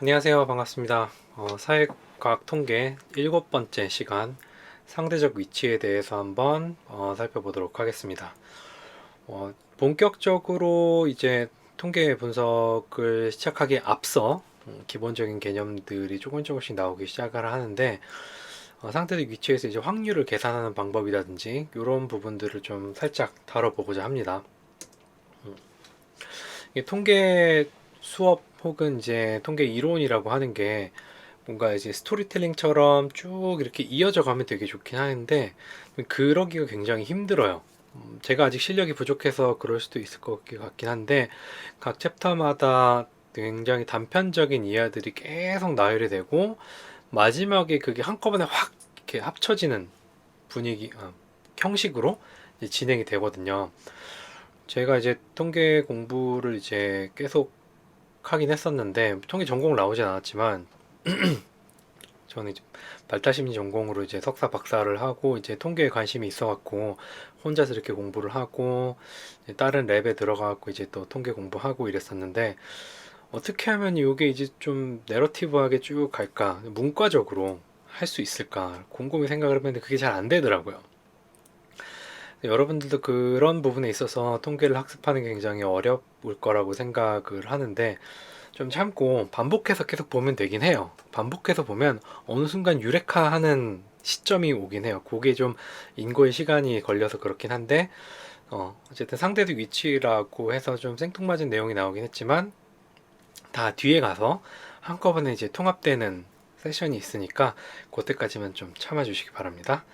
안녕하세요. 반갑습니다. 사회과학 통계 7번째 시간 상대적 위치에 대해서 한번 살펴보도록 하겠습니다. 본격적으로 이제 통계 분석을 시작하기에 앞서 기본적인 개념들이 조금씩 나오기 시작을 하는데 상대적 위치에서 이제 확률을 계산하는 방법이라든지 이런 부분들을 좀 살짝 다뤄보고자 합니다. 이게 통계 수업 혹은 이제 통계 이론이라고 하는 게 뭔가 이제 스토리텔링처럼 쭉 이렇게 이어져 가면 되게 좋긴 하는데 그러기가 굉장히 힘들어요. 제가 아직 실력이 부족해서 그럴 수도 있을 것 같긴 한데 각 챕터마다 굉장히 단편적인 이야기들이 계속 나열이 되고 마지막에 그게 한꺼번에 확 이렇게 합쳐지는 분위기, 형식으로 이제 진행이 되거든요. 제가 이제 통계 공부를 이제 계속 하긴 했었는데 통계 전공 나오진 않았지만 저는 이제 발달심리 전공으로 이제 석사 박사를 하고 이제 통계에 관심이 있어갖고 혼자서 이렇게 공부를 하고 다른 랩에 들어가갖고 이제 또 통계 공부하고 이랬었는데 어떻게 하면 이게 이제 좀 내러티브하게 쭉 갈까 문과적으로 할 수 있을까 곰곰이 생각을 해봤는데 그게 잘 안 되더라고요. 여러분들도 그런 부분에 있어서 통계를 학습하는 게 굉장히 어려울 거라고 생각을 하는데 좀 참고 반복해서 계속 보면 되긴 해요. 반복해서 보면 어느 순간 유레카하는 시점이 오긴 해요. 그게 좀 인고의 시간이 걸려서 그렇긴 한데 어쨌든 상대적 위치라고 해서 좀 생뚱맞은 내용이 나오긴 했지만 다 뒤에 가서 한꺼번에 이제 통합되는 세션이 있으니까 그때까지만 좀 참아주시기 바랍니다.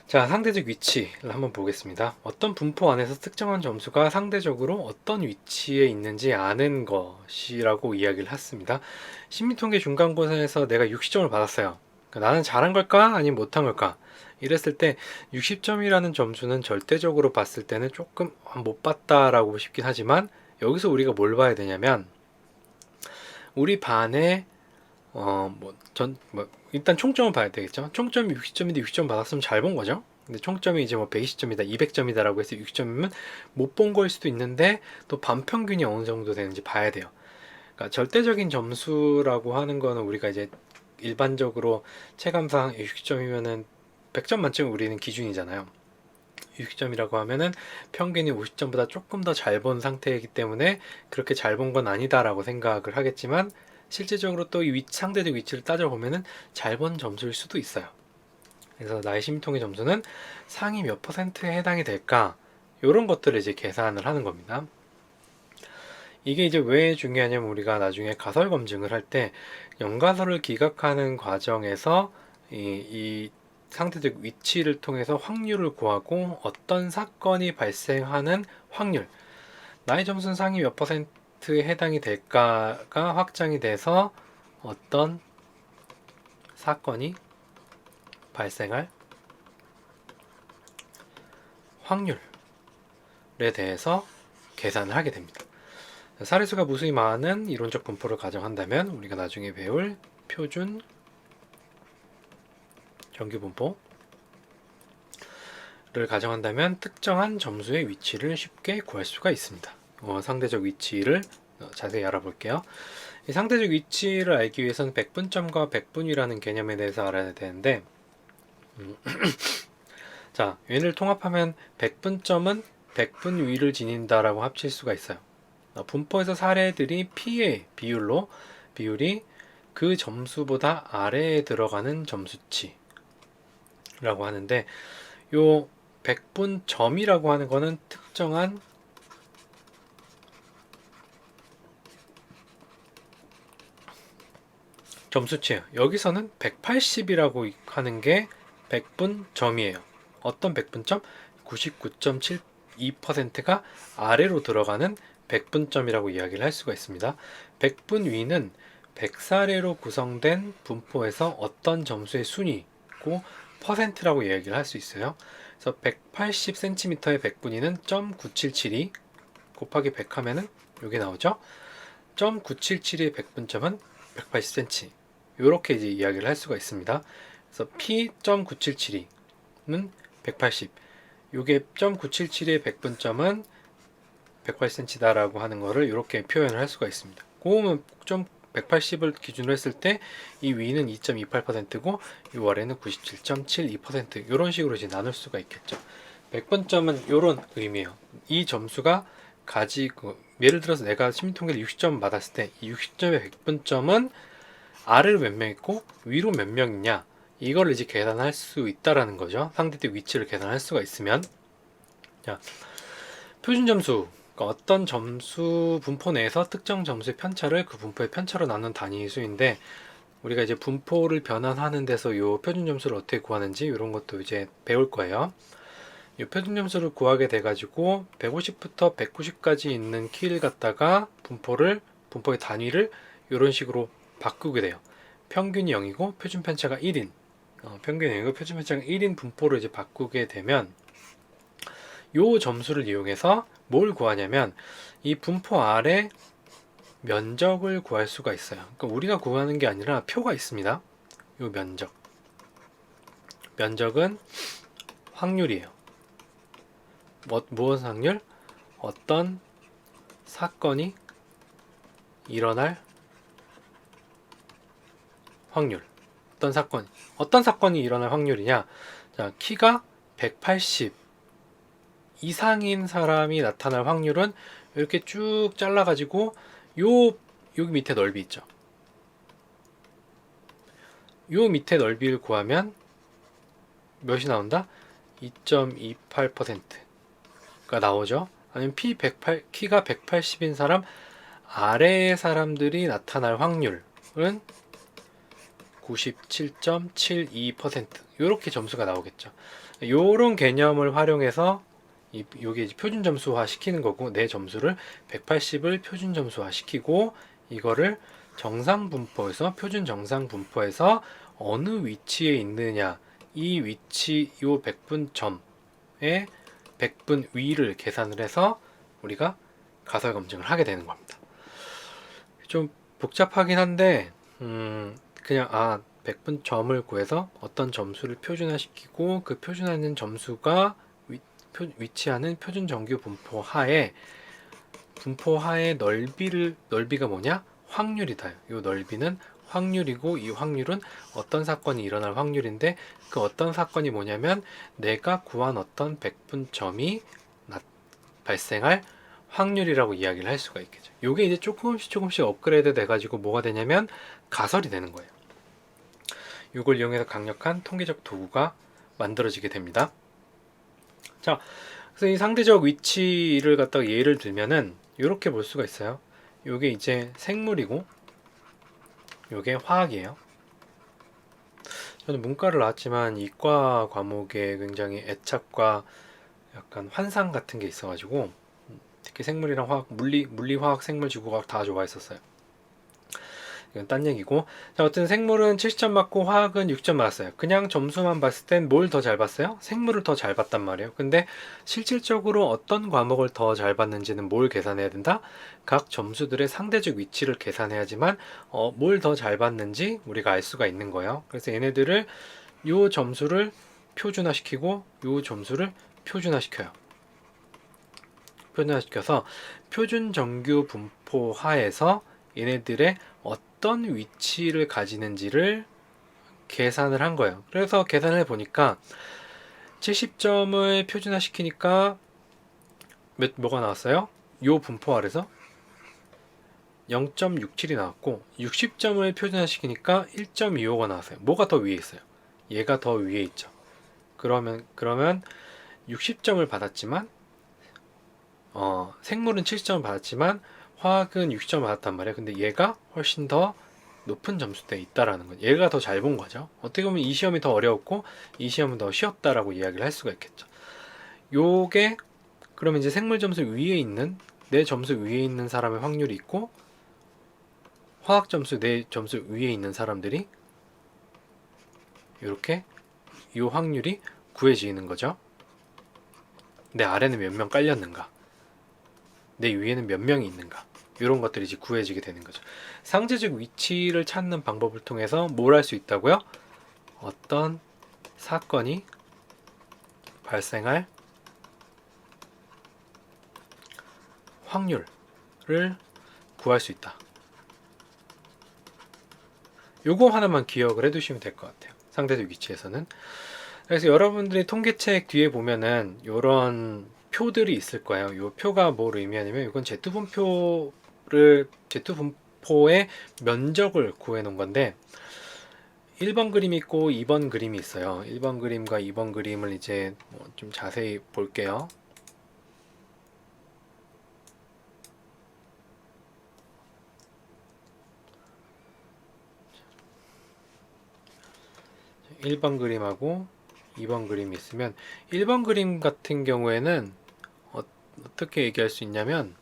자, 상대적 위치를 한번 보겠습니다. 어떤 분포 안에서 특정한 점수가 상대적으로 어떤 위치에 있는지 아는 것이라고 이야기를 했습니다. 심리통계 중간고사에서 내가 60점을 받았어요. 그러니까 나는 잘한 걸까? 아니면 못한 걸까? 이랬을 때 60점이라는 점수는 절대적으로 봤을 때는 조금 못 봤다라고 싶긴 하지만 여기서 우리가 뭘 봐야 되냐면 우리 반에 일단 총점을 봐야 되겠죠. 총점이 60점인데 60점 받았으면 잘 본 거죠. 근데 총점이 이제 뭐 120점이다, 200점이다라고 해서 60점이면 못 본 거일 수도 있는데 또 반평균이 어느 정도 되는지 봐야 돼요. 그러니까 절대적인 점수라고 하는 거는 우리가 이제 일반적으로 체감상 60점이면은 100점 만점 우리는 기준이잖아요. 60점이라고 하면은 평균이 50점보다 조금 더 잘 본 상태이기 때문에 그렇게 잘 본 건 아니다라고 생각을 하겠지만 실제적으로 또 이 상대적 위치를 따져보면은 잘 본 점수일 수도 있어요. 그래서 나의 심통의 점수는 상위 몇 퍼센트에 해당이 될까? 이런 것들을 이제 계산을 하는 겁니다. 이게 이제 왜 중요하냐면 우리가 나중에 가설 검증을 할 때 연가설을 기각하는 과정에서 이 상대적 위치를 통해서 확률을 구하고 어떤 사건이 발생하는 확률, 나의 점수는 상위 몇 퍼센트에 해당이 될까가 확정이 돼서 어떤 사건이 발생할 확률에 대해서 계산을 하게 됩니다. 사례수가 무수히 많은 이론적 분포를 가정한다면 우리가 나중에 배울 표준 정규 분포를 가정한다면 특정한 점수의 위치를 쉽게 구할 수가 있습니다. 상대적 위치를 자세히 알아볼게요. 이 상대적 위치를 알기 위해서는 백분점과 백분위라는 개념에 대해서 알아야 되는데 자, 얘를 통합하면 백분점은 백분위를 지닌다라고 합칠 수가 있어요. 분포에서 사례들이 P의 비율이 그 점수보다 아래에 들어가는 점수치라고 하는데 요 백분점이라고 하는 거는 특정한 점수치예요. 여기서는 180이라고 하는 게 백분점이에요. 어떤 백분점? 99.72%가 아래로 들어가는 백분점이라고 이야기를 할 수가 있습니다. 백분위는 100사례로 구성된 분포에서 어떤 점수의 순위고 퍼센트라고 이야기를 할 수 있어요. 그래서 180cm의 백분위는 0.977이 곱하기 100 하면은 이게 나오죠. 0.977의 백분점은 180cm. 이렇게 이제 이야기를 할 수가 있습니다. 그래서 P.977은 180. 이게 0.977의 백분점은 180cm다라고 하는 거를 이렇게 표현을 할 수가 있습니다. 고음은 좀 180을 기준으로 했을 때 이 위는 2.28%고 이 아래는 97.72% 이런 식으로 이제 나눌 수가 있겠죠. 100분점은 이런 의미예요. 이 점수가 가지고 예를 들어서 내가 시민통계를 60점 받았을 때 이 60점의 100분점은 아래로 몇 명 있고 위로 몇 명 있냐 이걸 이제 계산할 수 있다라는 거죠. 상대의 위치를 계산할 수가 있으면. 자, 표준 점수, 그러니까 어떤 점수 분포 내에서 특정 점수의 편차를 그 분포의 편차로 나눈 단위 수인데, 우리가 이제 분포를 변환하는 데서 이 표준 점수를 어떻게 구하는지 이런 것도 이제 배울 거예요. 이 표준 점수를 구하게 돼가지고 150부터 190까지 있는 키를 갖다가 분포의 단위를 이런 식으로 바꾸게 돼요. 평균이 0이고 표준 편차가 1인 평균이 0이고 표준 편차가 1인 분포로 이제 바꾸게 되면 이 점수를 이용해서 뭘 구하냐면 이 분포 아래 면적을 구할 수가 있어요. 그러니까 우리가 구하는 게 아니라 표가 있습니다. 이 면적은 확률이에요. 무엇 확률? 어떤 사건이 일어날 확률. 어떤 사건이 일어날 확률이냐? 자, 키가 180 이상인 사람이 나타날 확률은 이렇게 쭉 잘라가지고 여기 밑에 넓이 있죠. 요 밑에 넓이를 구하면 몇이 나온다? 2.28%가 나오죠. 아니면 키가 180인 사람 아래의 사람들이 나타날 확률은 97.72% 이렇게 점수가 나오겠죠. 이런 개념을 활용해서 요게 이제 표준 점수화 시키는 거고, 내 점수를 180을 표준 점수화 시키고 이거를 표준 정상 분포에서 어느 위치에 있느냐, 이 위치 요 100분점의 100분 위를 계산을 해서 우리가 가설 검증을 하게 되는 겁니다. 좀 복잡하긴 한데 그냥 100분점을 구해서 어떤 점수를 표준화시키고 그 표준화하는 점수가 위치하는 표준 정규 분포 하에 넓이가 뭐냐? 확률이다. 이 넓이는 확률이고 이 확률은 어떤 사건이 일어날 확률인데, 그 어떤 사건이 뭐냐면 내가 구한 어떤 100분점이 발생할 확률이라고 이야기를 할 수가 있겠죠. 이게 이제 조금씩 업그레이드 돼가지고 뭐가 되냐면 가설이 되는 거예요. 이걸 이용해서 강력한 통계적 도구가 만들어지게 됩니다. 자, 그래서 이 상대적 위치를 갖다가 예를 들면은 이렇게 볼 수가 있어요. 이게 이제 생물이고 이게 화학이에요. 저는 문과를 나왔지만 이과 과목에 굉장히 애착과 약간 환상 같은 게 있어가지고 특히 생물이랑 화학, 물리, 화학, 생물, 지구과학 다 좋아했었어요. 이건 딴 얘기고. 자, 어쨌든 생물은 70점 맞고 화학은 6점 맞았어요. 그냥 점수만 봤을 땐 뭘 더 잘 봤어요? 생물을 더 잘 봤단 말이에요. 근데 실질적으로 어떤 과목을 더 잘 봤는지는 뭘 계산해야 된다? 각 점수들의 상대적 위치를 계산해야지만 뭘 더 잘 봤는지 우리가 알 수가 있는 거예요. 그래서 얘네들을 요 점수를 표준화시키고 요 점수를 표준화시켜요. 표준화시켜서 표준 정규 분포 하에서 얘네들의 어떤 위치를 가지는지를 계산을 한 거예요. 그래서 계산을 해보니까 70점을 표준화 시키니까 뭐가 나왔어요? 요 분포 아래서 0.67이 나왔고, 60점을 표준화 시키니까 1.25가 나왔어요. 뭐가 더 위에 있어요? 얘가 더 위에 있죠. 그러면 60점을 받았지만 생물은 70점을 받았지만 화학은 60점을 받았단 말이에요. 근데 얘가 훨씬 더 높은 점수대에 있다라는 거죠. 얘가 더 잘 본 거죠. 어떻게 보면 이 시험이 더 어려웠고 이 시험은 더 쉬웠다라고 이야기를 할 수가 있겠죠. 요게 그러면 이제 생물 점수 위에 있는 내 점수 위에 있는 사람의 확률이 있고, 화학 점수 내 점수 위에 있는 사람들이 이렇게 이 확률이 구해지는 거죠. 내 아래는 몇 명 깔렸는가, 내 위에는 몇 명이 있는가, 이런 것들이 이제 구해지게 되는 거죠. 상대적 위치를 찾는 방법을 통해서 뭘 할 수 있다고요? 어떤 사건이 발생할 확률을 구할 수 있다. 요거 하나만 기억을 해 두시면 될 것 같아요. 상대적 위치에서는. 그래서 여러분들이 통계책 뒤에 보면은 요런 표들이 있을 거예요. 요 표가 뭘 의미하냐면 이건 제투분포의 면적을 구해 놓은 건데 1번 그림이 있고 2번 그림이 있어요. 1번 그림과 2번 그림을 이제 좀 자세히 볼게요. 1번 그림하고 2번 그림이 있으면 1번 그림 같은 경우에는 어떻게 얘기할 수 있냐면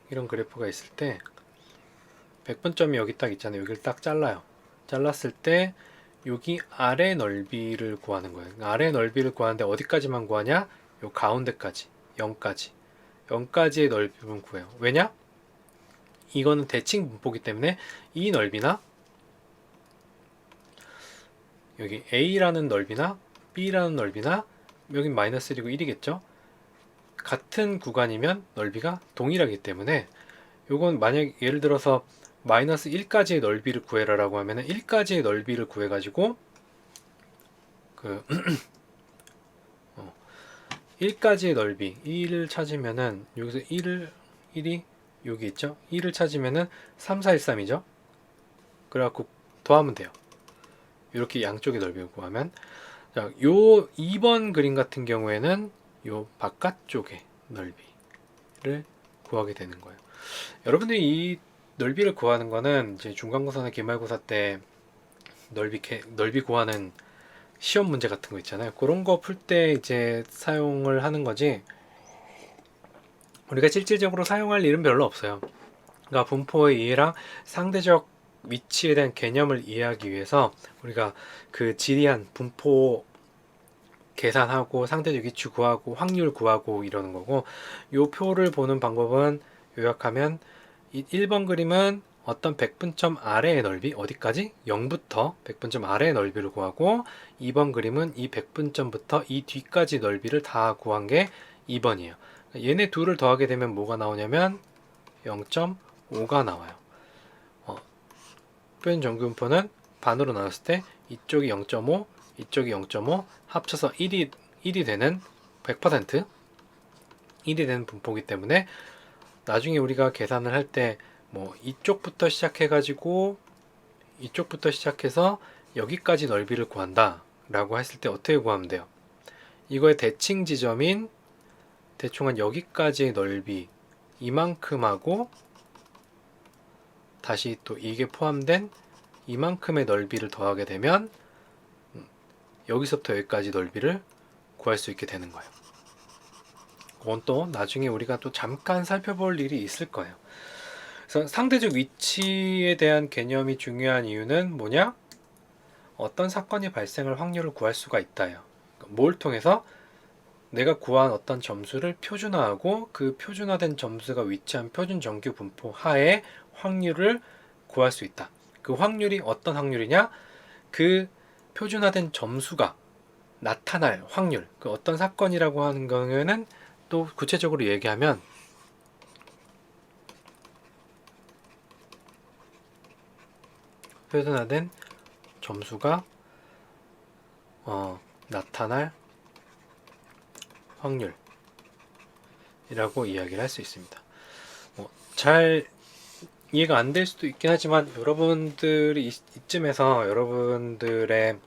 이런 그래프가 있을 때 100분점이 여기 딱 있잖아요. 여기를 딱 잘라요. 잘랐을 때 여기 아래 넓이를 구하는 거예요. 아래 넓이를 구하는데 어디까지만 구하냐? 요 가운데까지 0까지 0까지의 넓이만 구해요. 왜냐? 이거는 대칭 분포기 때문에 이 넓이나 여기 A라는 넓이나 B라는 넓이나 여긴 마이너스 1이고 1이겠죠? 같은 구간이면 넓이가 동일하기 때문에 요건 만약 예를 들어서 마이너스 1까지의 넓이를 구해라 라고 하면은 1까지의 넓이를 구해 가지고 그 1까지의 넓이 1을 찾으면은 여기서 1이 여기 있죠? 1을 찾으면은 3, 4, 1, 3이죠? 그래갖고 더하면 돼요. 이렇게 양쪽의 넓이를 구하면 자, 요 2번 그림 같은 경우에는 요 바깥쪽의 넓이를 구하게 되는 거예요. 여러분들이 이 넓이를 구하는 거는 이제 중간고사나 기말고사 때 넓이 구하는 시험 문제 같은 거 있잖아요. 그런 거 풀 때 이제 사용을 하는 거지. 우리가 실질적으로 사용할 일은 별로 없어요. 그러니까 분포의 이해랑 상대적 위치에 대한 개념을 이해하기 위해서 우리가 그 지리한 분포 계산하고 상대적 위치 구하고 확률 구하고 이러는 거고 요 표를 보는 방법은 요약하면 1번 그림은 어떤 100분점 아래의 넓이 어디까지? 0부터 100분점 아래의 넓이를 구하고 2번 그림은 이 100분점부터 이 뒤까지 넓이를 다 구한 게 2번이에요. 얘네 둘을 더하게 되면 뭐가 나오냐면 0.5가 나와요. 표현 정규분포는 반으로 나눴을 때 이쪽이 0.5, 이쪽이 0.5 합쳐서 1이 되는 100% 1이 되는 분포이기 때문에 나중에 우리가 계산을 할 때 뭐 이쪽부터 시작해가지고 이쪽부터 시작해서 여기까지 넓이를 구한다 라고 했을 때 어떻게 구하면 돼요? 이거의 대칭 지점인 대충 한 여기까지의 넓이 이만큼하고 다시 또 이게 포함된 이만큼의 넓이를 더하게 되면 여기서부터 여기까지 넓이를 구할 수 있게 되는 거예요. 그건 또 나중에 우리가 또 잠깐 살펴볼 일이 있을 거예요. 그래서 상대적 위치에 대한 개념이 중요한 이유는 뭐냐? 어떤 사건이 발생할 확률을 구할 수가 있다요. 뭘 통해서? 내가 구한 어떤 점수를 표준화하고 그 표준화된 점수가 위치한 표준 정규 분포 하에 확률을 구할 수 있다. 그 확률이 어떤 확률이냐? 그 표준화된 점수가 나타날 확률, 그 어떤 사건이라고 하는 경우에는 또 구체적으로 얘기하면 표준화된 점수가 나타날 확률이라고 이야기를 할 수 있습니다. 잘 이해가 안 될 수도 있긴 하지만 여러분들이 이쯤에서 여러분들의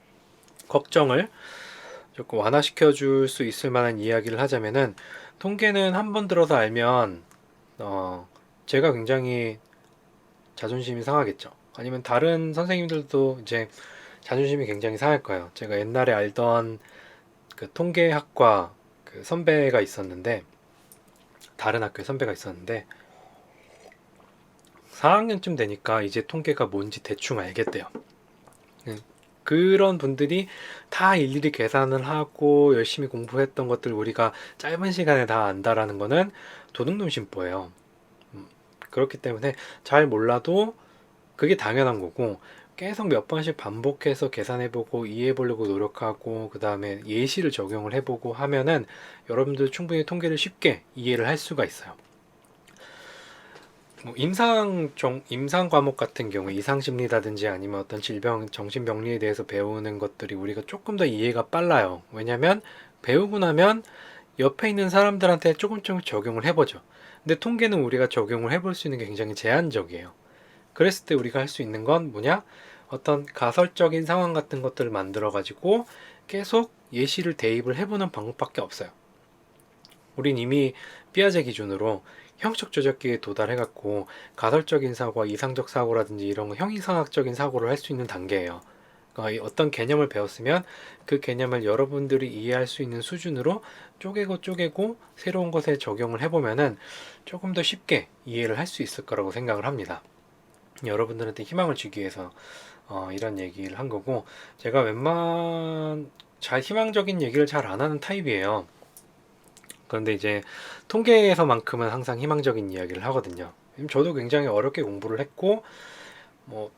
걱정을 조금 완화시켜 줄 수 있을 만한 이야기를 하자면은 통계는 한 번 들어서 알면 제가 굉장히 자존심이 상하겠죠. 아니면 다른 선생님들도 이제 자존심이 굉장히 상할 거예요. 제가 옛날에 알던 그 통계학과 그 선배가 있었는데 다른 학교에 선배가 있었는데 4학년쯤 되니까 이제 통계가 뭔지 대충 알겠대요. 그런 분들이 다 일일이 계산을 하고 열심히 공부했던 것들 우리가 짧은 시간에 다 안다라는 거는 도둑놈 심보예요. 그렇기 때문에 잘 몰라도 그게 당연한 거고 계속 몇 번씩 반복해서 계산해보고 이해해보려고 노력하고 그 다음에 예시를 적용을 해보고 하면은 여러분들 충분히 통계를 쉽게 이해를 할 수가 있어요. 뭐 임상 과목 같은 경우 이상심리라든지 아니면 어떤 질병, 정신병리에 대해서 배우는 것들이 우리가 조금 더 이해가 빨라요. 왜냐면 배우고 나면 옆에 있는 사람들한테 조금 적용을 해보죠. 근데 통계는 우리가 적용을 해볼 수 있는 게 굉장히 제한적이에요. 그랬을 때 우리가 할 수 있는 건 뭐냐? 어떤 가설적인 상황 같은 것들을 만들어 가지고 계속 예시를 대입을 해보는 방법밖에 없어요. 우린 이미 삐아제 기준으로 형식 조작기에 도달해갖고 가설적인 사고와 이상적 사고라든지 이런 거 형이상학적인 사고를 할 수 있는 단계예요. 그러니까 어떤 개념을 배웠으면 그 개념을 여러분들이 이해할 수 있는 수준으로 쪼개고 새로운 것에 적용을 해보면은 조금 더 쉽게 이해를 할 수 있을 거라고 생각을 합니다. 여러분들한테 희망을 주기 위해서 이런 얘기를 한 거고, 제가 잘 희망적인 얘기를 잘 안 하는 타입이에요. 그런데 이제 통계에서만큼은 항상 희망적인 이야기를 하거든요. 저도 굉장히 어렵게 공부를 했고, 뭐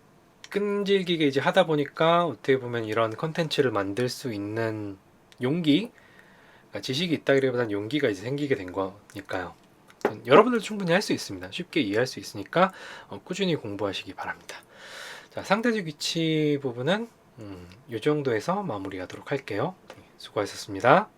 끈질기게 이제 하다 보니까 어떻게 보면 이런 컨텐츠를 만들 수 있는 용기, 그러니까 지식이 있다기보다는 용기가 이제 생기게 된 거니까요. 여러분들도 충분히 할 수 있습니다. 쉽게 이해할 수 있으니까 꾸준히 공부하시기 바랍니다. 자, 상대적 위치 부분은 이 정도에서 마무리하도록 할게요. 수고하셨습니다.